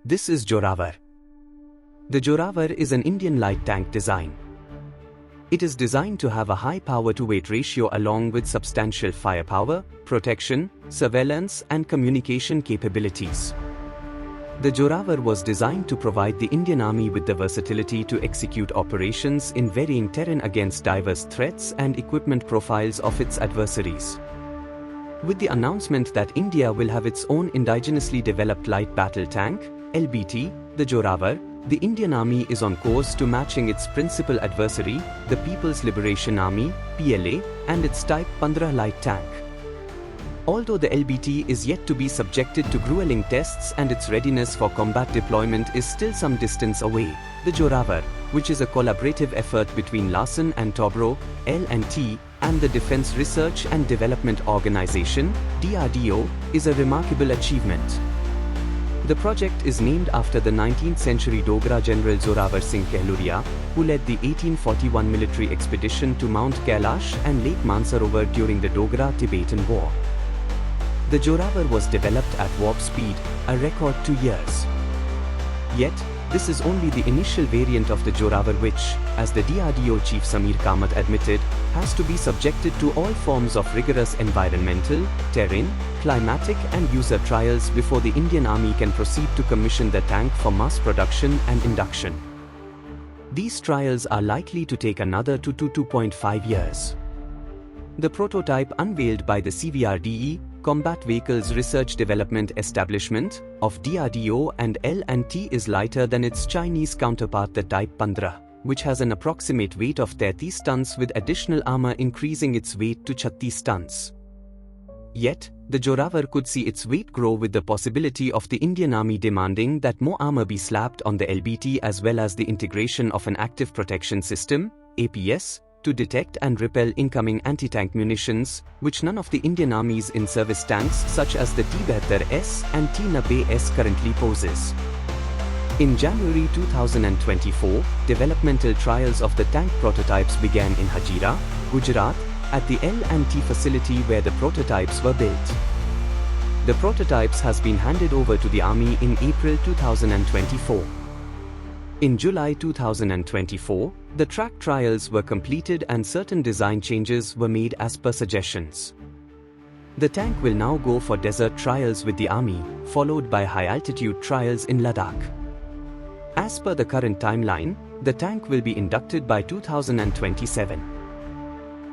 This is Zorawar. The Zorawar is an Indian light tank design. It is designed to have a high power-to-weight ratio along with substantial firepower, protection, surveillance and communication capabilities. The Zorawar was designed to provide the Indian Army with the versatility to execute operations in varying terrain against diverse threats and equipment profiles of its adversaries. With the announcement that India will have its own indigenously developed light battle tank, LBT, the Zorawar, the Indian Army is on course to matching its principal adversary, the People's Liberation Army, PLA, and its Type 15 light tank. Although the LBT is yet to be subjected to grueling tests and its readiness for combat deployment is still some distance away, the Zorawar, which is a collaborative effort between Larsen & Toubro, L&T, and the Defense Research and Development Organization, DRDO, is a remarkable achievement. The project is named after the 19th century Dogra General Zorawar Singh Kahluria, who led the 1841 military expedition to Mount Kailash and Lake Mansarovar during the Dogra-Tibetan War. The Zorawar was developed at warp speed, a record 2 years. Yet, this is only the initial variant of the Zorawar which, as the DRDO chief Samir Kamath admitted, has to be subjected to all forms of rigorous environmental, terrain, climatic and user trials before the Indian Army can proceed to commission the tank for mass production and induction. These trials are likely to take another 2 to 2.5 years. The prototype unveiled by the CVRDE, Combat Vehicles Research Development Establishment, of DRDO and L&T is lighter than its Chinese counterpart the Type 15, which has an approximate weight of 30 tons with additional armor increasing its weight to 36 tons. Yet, the Zorawar could see its weight grow with the possibility of the Indian Army demanding that more armor be slapped on the LBT as well as the integration of an active protection system, APS, to detect and repel incoming anti-tank munitions, which none of the Indian Army's in-service tanks such as the T-72S and T-90S currently poses. In January 2024, developmental trials of the tank prototypes began in Hazira, Gujarat, at the L&T facility where the prototypes were built. The prototypes has been handed over to the Army in April 2024. In July 2024, the track trials were completed and certain design changes were made as per suggestions. The tank will now go for desert trials with the Army, followed by high-altitude trials in Ladakh. As per the current timeline, the tank will be inducted by 2027.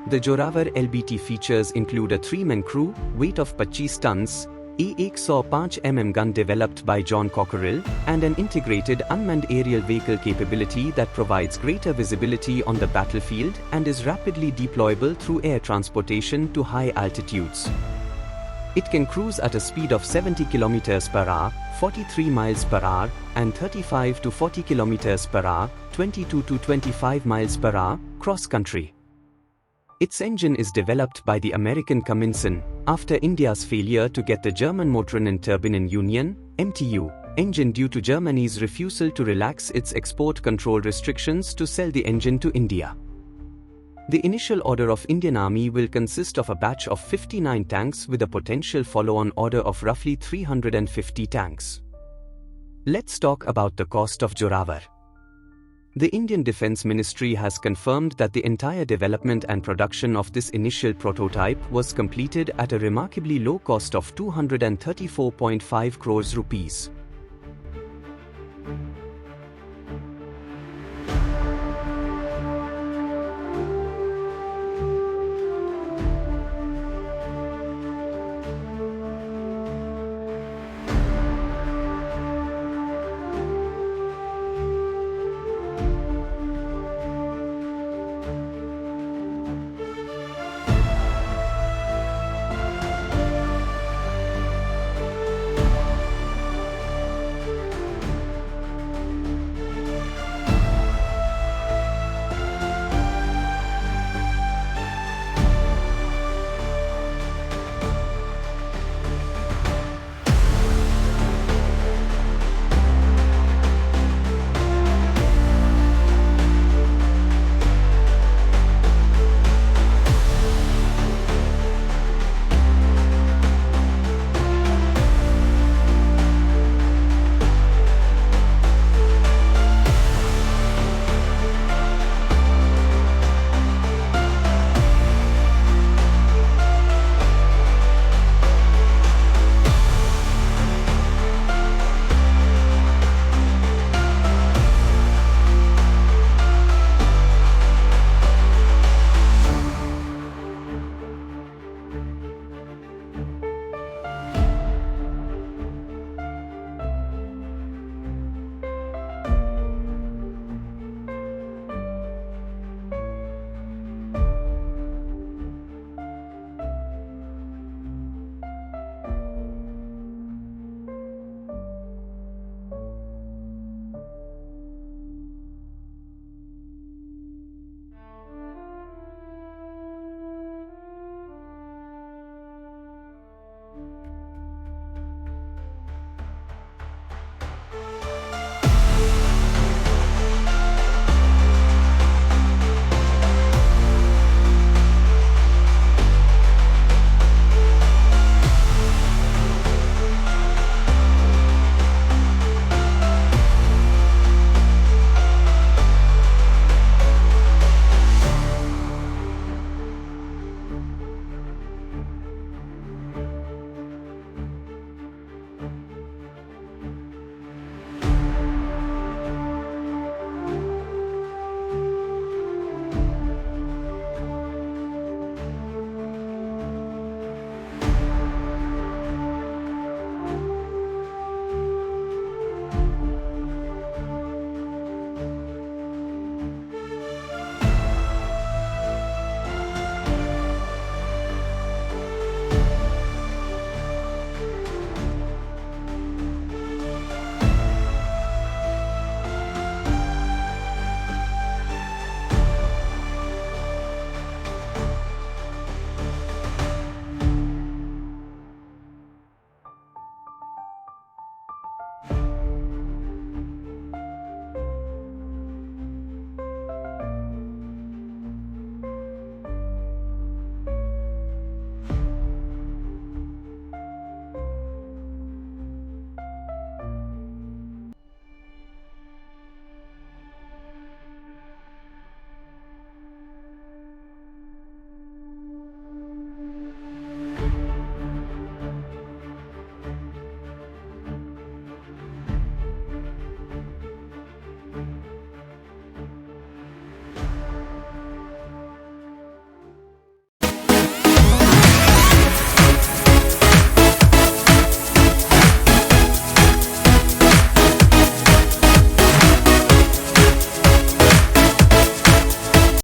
The Zorawar LBT features include a 3-man crew, weight of 25 tons, a 105 mm gun developed by John Cockerill, and an integrated unmanned aerial vehicle capability that provides greater visibility on the battlefield and is rapidly deployable through air transportation to high altitudes. It can cruise at a speed of 70 km per hour, 43 miles per hour, and 35 to 40 km per hour, 22 to 25 miles per hour, cross-country. Its engine is developed by the American Cummins after India's failure to get the German Motoren und Turbinen Union (MTU) engine due to Germany's refusal to relax its export control restrictions to sell the engine to India. The initial order of Indian Army will consist of a batch of 59 tanks with a potential follow-on order of roughly 350 tanks. Let's talk about the cost of Zorawar. The Indian Defence Ministry has confirmed that the entire development and production of this initial prototype was completed at a remarkably low cost of 234.5 crores rupees.